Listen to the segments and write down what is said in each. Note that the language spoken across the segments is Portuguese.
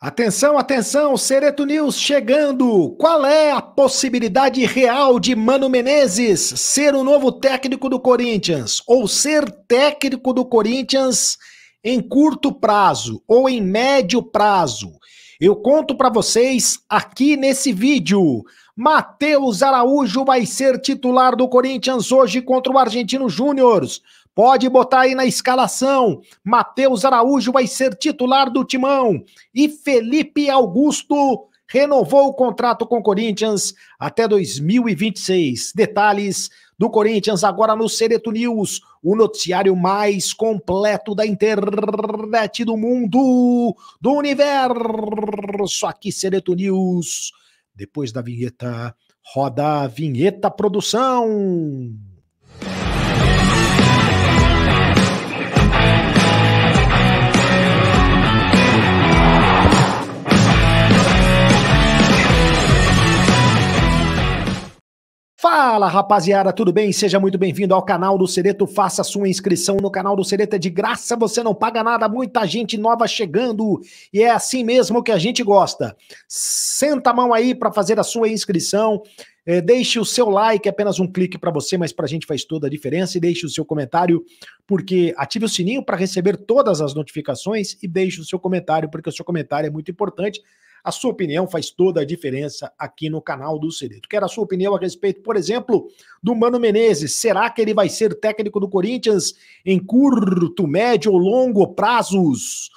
Atenção, atenção, Sereto News chegando! Qual é a possibilidade real de Mano Menezes ser o novo técnico do Corinthians? Ou ser técnico do Corinthians em curto prazo ou em médio prazo? Eu conto para vocês aqui nesse vídeo. Matheus Araújo vai ser titular do Corinthians hoje contra o Argentino Júnior. Pode botar aí na escalação. Matheus Araújo vai ser titular do Timão. E Felipe Augusto renovou o contrato com o Corinthians até 2026. Detalhes do Corinthians agora no Sereto News, o noticiário mais completo da internet do mundo, do universo. Aqui Sereto News. Depois da vinheta, roda a vinheta, produção. Fala, rapaziada, tudo bem? Seja muito bem-vindo ao canal do Sereto. Faça sua inscrição no canal do Sereto, é de graça, você não paga nada, muita gente nova chegando e é assim mesmo que a gente gosta. Senta a mão aí para fazer a sua inscrição, deixe o seu like, é apenas um clique para você, mas para a gente faz toda a diferença, e deixe o seu comentário, porque ative o sininho para receber todas as notificações e deixe o seu comentário, porque o seu comentário é muito importante. A sua opinião faz toda a diferença aqui no canal do Sereto. Quero a sua opinião a respeito, por exemplo, do Mano Menezes. Será que ele vai ser técnico do Corinthians em curto, médio ou longo prazos?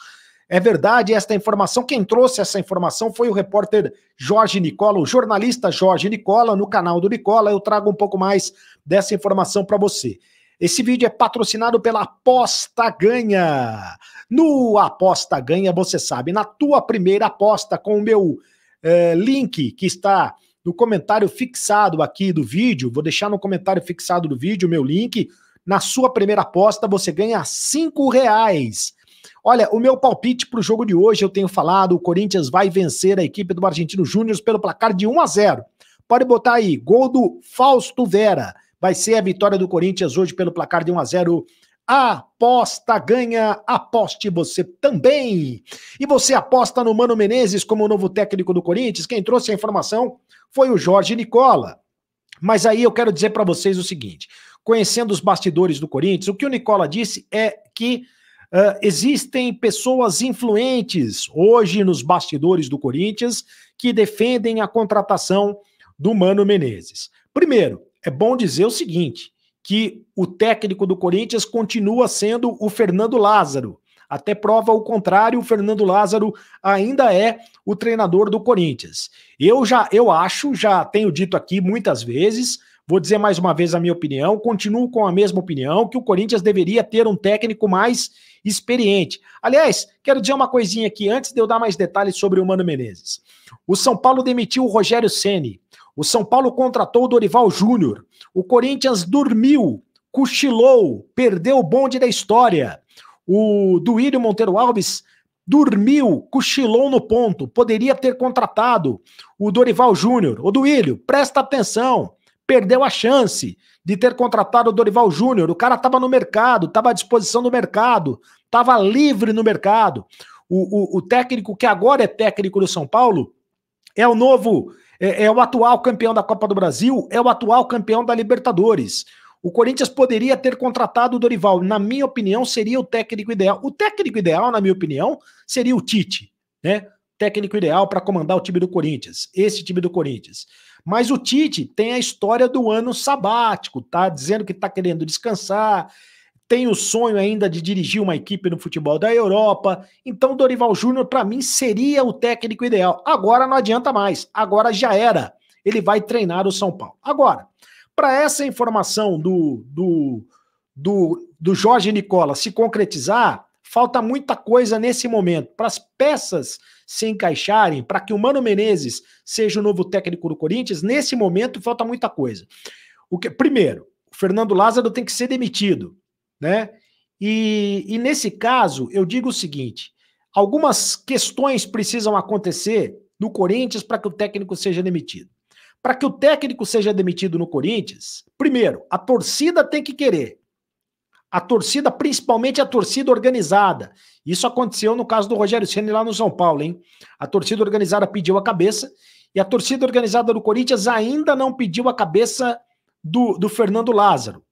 É verdade esta informação? Quem trouxe essa informação foi o repórter Jorge Nicola, o jornalista Jorge Nicola, no canal do Nicola. Eu trago um pouco mais dessa informação para você. Esse vídeo é patrocinado pela Aposta Ganha. No Aposta Ganha, você sabe, na tua primeira aposta com o meu link que está no comentário fixado aqui do vídeo, vou deixar no comentário fixado do vídeo o meu link, na sua primeira aposta você ganha R$5. Olha, o meu palpite para o jogo de hoje, eu tenho falado, o Corinthians vai vencer a equipe do Argentino Júnior pelo placar de 1-0. Pode botar aí, gol do Fausto Vera. Vai ser a vitória do Corinthians hoje pelo placar de 1-0. Aposta Ganha, aposte você também. E você aposta no Mano Menezes como o novo técnico do Corinthians? Quem trouxe a informação foi o Jorge Nicola. Mas aí eu quero dizer para vocês o seguinte, conhecendo os bastidores do Corinthians, o que o Nicola disse é que existem pessoas influentes hoje nos bastidores do Corinthians que defendem a contratação do Mano Menezes. Primeiro, é bom dizer o seguinte, que o técnico do Corinthians continua sendo o Fernando Lázaro. Até prova o contrário, o Fernando Lázaro ainda é o treinador do Corinthians. Eu acho, já tenho dito aqui muitas vezes, vou dizer mais uma vez a minha opinião, continuo com a mesma opinião, que o Corinthians deveria ter um técnico mais experiente. Aliás, quero dizer uma coisinha aqui, antes de eu dar mais detalhes sobre o Mano Menezes. O São Paulo demitiu o Rogério Ceni. O São Paulo contratou o Dorival Júnior. O Corinthians dormiu, cochilou, perdeu o bonde da história. O Duílio Monteiro Alves dormiu, cochilou no ponto. Poderia ter contratado o Dorival Júnior. O Duílio, presta atenção, perdeu a chance de ter contratado o Dorival Júnior. O cara estava no mercado, estava à disposição do mercado, estava livre no mercado. O técnico que agora é técnico do São Paulo é o novo... É o atual campeão da Copa do Brasil, é o atual campeão da Libertadores. O Corinthians poderia ter contratado o Dorival. Na minha opinião, seria o técnico ideal. O técnico ideal, na minha opinião, seria o Tite, né? Técnico ideal para comandar o time do Corinthians, esse time do Corinthians. Mas o Tite tem a história do ano sabático, tá dizendo que tá querendo descansar, tem o sonho ainda de dirigir uma equipe no futebol da Europa, então o Dorival Júnior, para mim, seria o técnico ideal. Agora não adianta mais, agora já era, ele vai treinar o São Paulo. Agora, para essa informação do Jorge Nicola se concretizar, falta muita coisa nesse momento, para as peças se encaixarem, para que o Mano Menezes seja o novo técnico do Corinthians, nesse momento falta muita coisa. Primeiro, o Fernando Lázaro tem que ser demitido, né? E nesse caso, eu digo o seguinte, algumas questões precisam acontecer no Corinthians para que o técnico seja demitido. Para que o técnico seja demitido no Corinthians, primeiro, a torcida tem que querer. a torcida, principalmente a torcida organizada. Isso aconteceu no caso do Rogério Ceni lá no São Paulo, hein? A torcida organizada pediu a cabeça e a torcida organizada do Corinthians ainda não pediu a cabeça do Fernando Lázaro,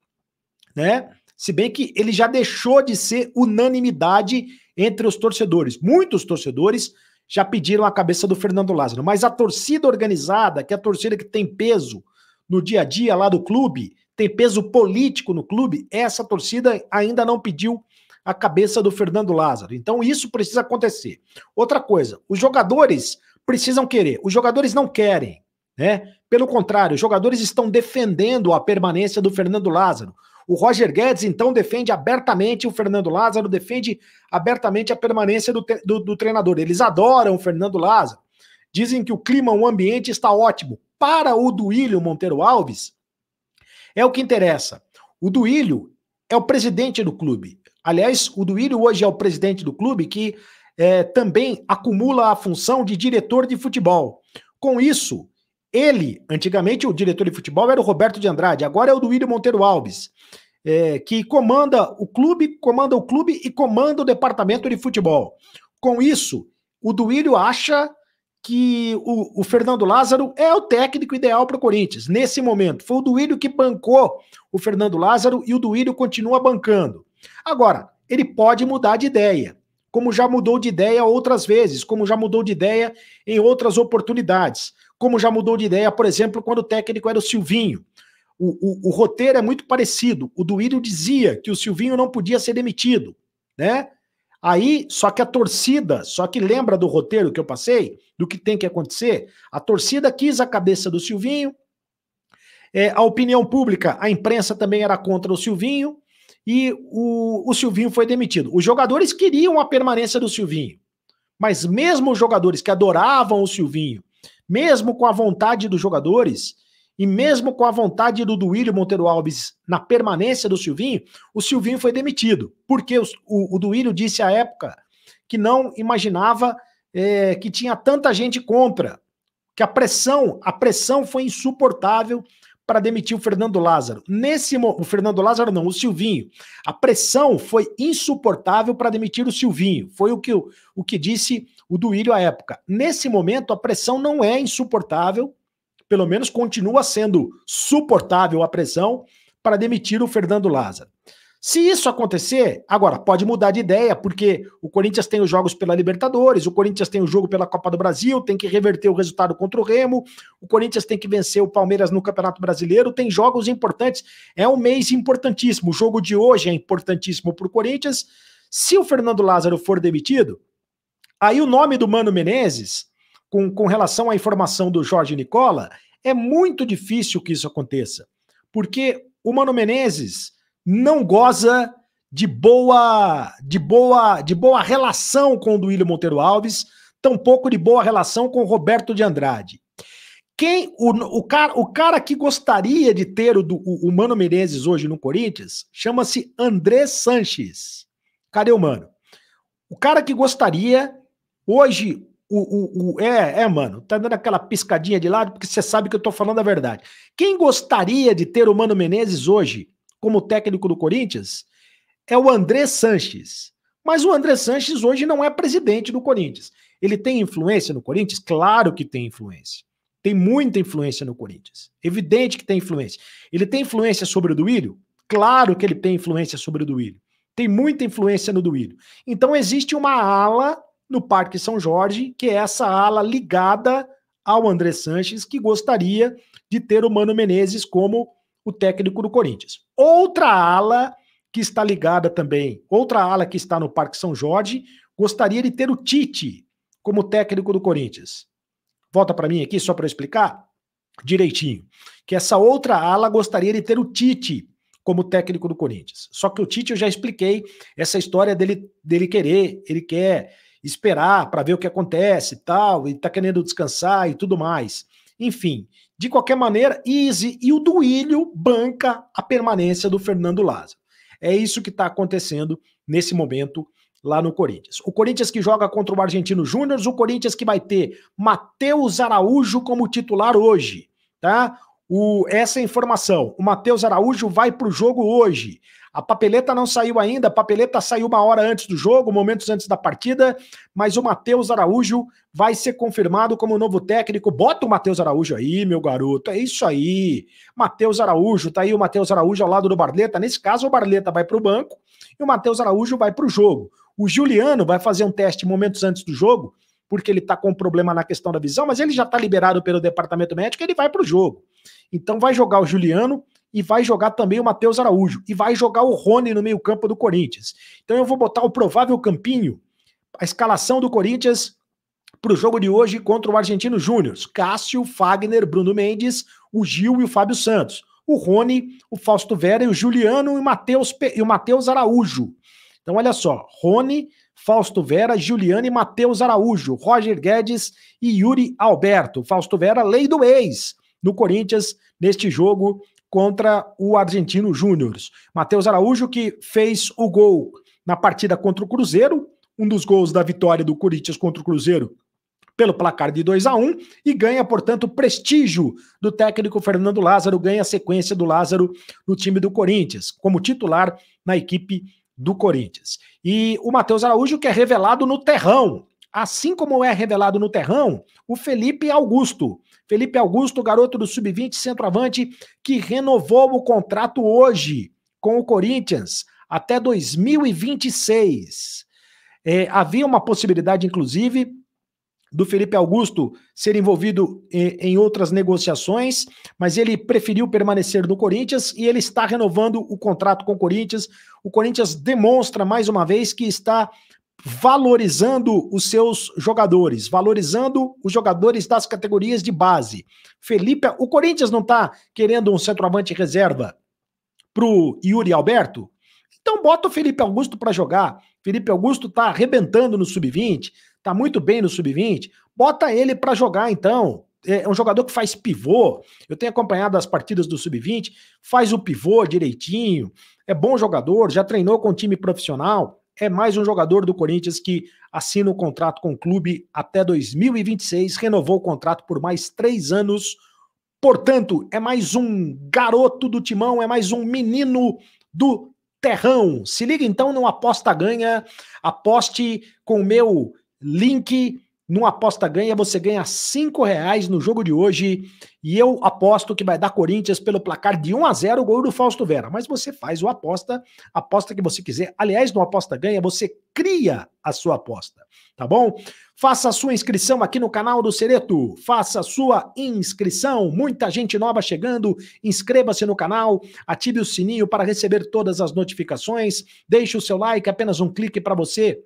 né? Se bem que ele já deixou de ser unanimidade entre os torcedores. Muitos torcedores já pediram a cabeça do Fernando Lázaro, mas a torcida organizada, que é a torcida que tem peso no dia a dia lá do clube, tem peso político no clube, essa torcida ainda não pediu a cabeça do Fernando Lázaro. Então isso precisa acontecer. Outra coisa, os jogadores precisam querer, os jogadores não querem, né? Pelo contrário, os jogadores estão defendendo a permanência do Fernando Lázaro. O Roger Guedes, então, defende abertamente o Fernando Lázaro, defende abertamente a permanência do treinador. Eles adoram o Fernando Lázaro. Dizem que o clima, o ambiente está ótimo. Para o Duílio Monteiro Alves, é o que interessa. O Duílio é o presidente do clube. Aliás, o Duílio hoje é o presidente do clube que também acumula a função de diretor de futebol. Com isso, ele, antigamente o diretor de futebol era o Roberto de Andrade, agora é o Duílio Monteiro Alves, que comanda o clube e comanda o departamento de futebol. Com isso, o Duílio acha que o Fernando Lázaro é o técnico ideal para o Corinthians, nesse momento. Foi o Duílio que bancou o Fernando Lázaro e o Duílio continua bancando. Agora, ele pode mudar de ideia, como já mudou de ideia outras vezes, como já mudou de ideia em outras oportunidades, como já mudou de ideia, por exemplo, quando o técnico era o Silvinho. O roteiro é muito parecido. O Duílio dizia que o Silvinho não podia ser demitido, né? Aí, só que a torcida, só que lembra do roteiro que eu passei, do que tem que acontecer? A torcida quis a cabeça do Silvinho, a opinião pública, a imprensa também era contra o Silvinho, e o Silvinho foi demitido. Os jogadores queriam a permanência do Silvinho, mas mesmo os jogadores que adoravam o Silvinho, mesmo com a vontade dos jogadores, e mesmo com a vontade do Duílio Monteiro Alves na permanência do Silvinho, o Silvinho foi demitido, porque o Duílio disse à época que não imaginava que tinha tanta gente contra, que a pressão foi insuportável para demitir o Fernando Lázaro. O Fernando Lázaro não, o Silvinho. A pressão foi insuportável para demitir o Silvinho. Foi o que disse o Duílio à época. Nesse momento, a pressão não é insuportável, pelo menos continua sendo suportável a pressão para demitir o Fernando Lázaro. Se isso acontecer, agora pode mudar de ideia, porque o Corinthians tem os jogos pela Libertadores, o Corinthians tem o jogo pela Copa do Brasil, tem que reverter o resultado contra o Remo, o Corinthians tem que vencer o Palmeiras no Campeonato Brasileiro, tem jogos importantes, é um mês importantíssimo, o jogo de hoje é importantíssimo para o Corinthians. Se o Fernando Lázaro for demitido, aí o nome do Mano Menezes, com relação à informação do Jorge Nicola, é muito difícil que isso aconteça, porque o Mano Menezes não goza de boa relação com o Duílio Monteiro Alves, tampouco de boa relação com o Roberto de Andrade. O cara que gostaria de ter o Mano Menezes hoje no Corinthians chama-se André Sanches. Cadê o Mano? O cara que gostaria hoje... mano, tá dando aquela piscadinha de lado, porque você sabe que eu tô falando a verdade. Quem gostaria de ter o Mano Menezes hoje como técnico do Corinthians é o André Sanches. Mas o André Sanches hoje não é presidente do Corinthians. Ele tem influência no Corinthians? Claro que tem influência. Tem muita influência no Corinthians. Evidente que tem influência. Ele tem influência sobre o Duílio? Claro que ele tem influência sobre o Duílio. Tem muita influência no Duílio. Então existe uma ala no Parque São Jorge, que é essa ala ligada ao André Sanches, que gostaria de ter o Mano Menezes como o técnico do Corinthians. Outra ala que está ligada também, outra ala que está no Parque São Jorge, gostaria de ter o Tite como técnico do Corinthians. Volta para mim aqui, só para eu explicar direitinho. Que essa outra ala gostaria de ter o Tite como técnico do Corinthians. Só que o Tite, eu já expliquei essa história dele querer, ele quer esperar para ver o que acontece e tal, e tá querendo descansar e tudo mais. Enfim, de qualquer maneira, e o Duílio banca a permanência do Fernando Lázaro. É isso que está acontecendo nesse momento lá no Corinthians. O Corinthians que joga contra o Argentino Júnior, o Corinthians que vai ter Matheus Araújo como titular hoje, tá? essa informação. O Matheus Araújo vai para o jogo hoje. A papeleta não saiu ainda, a papeleta saiu 1 hora antes do jogo, momentos antes da partida, mas o Matheus Araújo vai ser confirmado como novo técnico. Bota o Matheus Araújo aí, meu garoto, é isso aí. Matheus Araújo, tá aí o Matheus Araújo ao lado do Barleta. Nesse caso, o Barleta vai para o banco e o Matheus Araújo vai para o jogo. O Juliano vai fazer um teste momentos antes do jogo, porque ele está com um problema na questão da visão, mas ele já está liberado pelo departamento médico, ele vai para o jogo. Então vai jogar o Juliano e vai jogar também o Matheus Araújo, e vai jogar o Rony no meio-campo do Corinthians. Então eu vou botar o provável campinho, a escalação do Corinthians para o jogo de hoje contra o Argentino Júnior. Cássio, Fagner, Bruno Mendes, o Gil e o Fábio Santos. O Rony, o Fausto Vera e o Juliano e o Matheus Araújo. Então olha só, Rony, Fausto Vera, Juliano e Matheus Araújo, Roger Guedes e Yuri Alberto. Fausto Vera, lei do ex no Corinthians neste jogo contra o Argentino Júnior. Matheus Araújo, que fez o gol na partida contra o Cruzeiro, um dos gols da vitória do Corinthians contra o Cruzeiro pelo placar de 2-1, e ganha, portanto, prestígio do técnico Fernando Lázaro, ganha a sequência do Lázaro no time do Corinthians, como titular na equipe do Corinthians. E o Matheus Araújo, que é revelado no terrão, assim como é revelado no terrão o Felipe Augusto. Felipe Augusto, garoto do Sub-20, centroavante, que renovou o contrato hoje com o Corinthians até 2026. Havia uma possibilidade, inclusive, do Felipe Augusto ser envolvido em outras negociações, mas ele preferiu permanecer no Corinthians e ele está renovando o contrato com o Corinthians. O Corinthians demonstra, mais uma vez, que está valorizando os seus jogadores, valorizando os jogadores das categorias de base. O Corinthians não está querendo um centroavante reserva pro Yuri Alberto? Então bota o Felipe Augusto para jogar. Felipe Augusto está arrebentando no Sub-20, está muito bem no Sub-20, bota ele para jogar então. É um jogador que faz pivô, eu tenho acompanhado as partidas do Sub-20, faz o pivô direitinho, é bom jogador, já treinou com time profissional, é mais um jogador do Corinthians que assina o contrato com o clube até 2026, renovou o contrato por mais 3 anos, portanto, é mais um garoto do timão, é mais um menino do terrão. Se liga então no Aposta Ganha, aposte com o meu link no Aposta Ganha, você ganha R$5 no jogo de hoje, e eu aposto que vai dar Corinthians pelo placar de 1-0, o gol do Fausto Vera, mas você faz o aposta que você quiser. Aliás, no Aposta Ganha, você cria a sua aposta, tá bom? Faça a sua inscrição aqui no canal do Cereto, faça a sua inscrição, muita gente nova chegando, inscreva-se no canal, ative o sininho para receber todas as notificações, deixe o seu like, apenas um clique para você,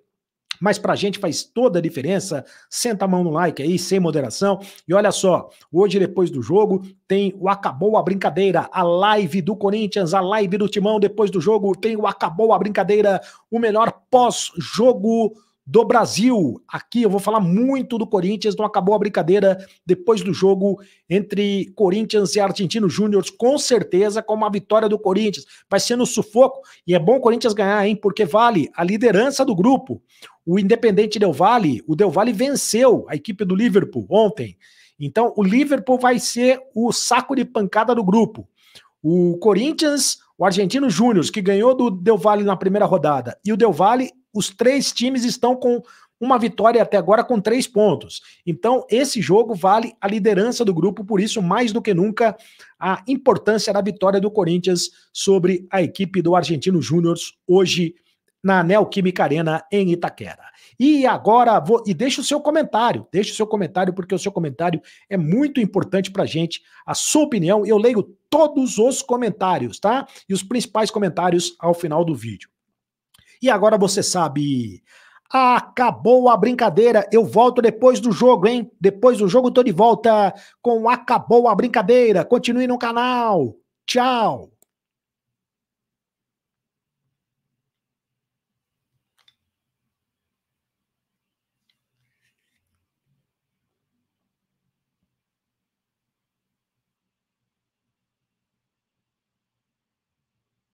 mas pra gente faz toda a diferença. Senta a mão no like aí, sem moderação. E olha só, hoje depois do jogo tem o Acabou a Brincadeira, a live do Corinthians, a live do Timão depois do jogo, tem o Acabou a Brincadeira, o melhor pós-jogo do Brasil. Aqui eu vou falar muito do Corinthians, não acabou a brincadeira depois do jogo entre Corinthians e Argentino Júnior, com certeza com uma vitória do Corinthians. Vai ser no sufoco e é bom o Corinthians ganhar, hein? Porque vale a liderança do grupo. O Independente Del Valle, o Del Valle venceu a equipe do Liverpool ontem. Então o Liverpool vai ser o saco de pancada do grupo. O Corinthians, o Argentino Júnior, que ganhou do Del Valle na primeira rodada, e o Del Valle, os 3 times estão com uma vitória até agora com 3 pontos. Então, esse jogo vale a liderança do grupo, por isso, mais do que nunca, a importância da vitória do Corinthians sobre a equipe do Argentino Júnior hoje na Neoquímica Arena em Itaquera. E agora, deixa o seu comentário, porque o seu comentário é muito importante pra gente, a sua opinião, eu leio todos os comentários, tá? E os principais comentários ao final do vídeo. E agora você sabe, acabou a brincadeira, eu volto depois do jogo, hein? Depois do jogo eu tô de volta com Acabou a Brincadeira, continue no canal, tchau!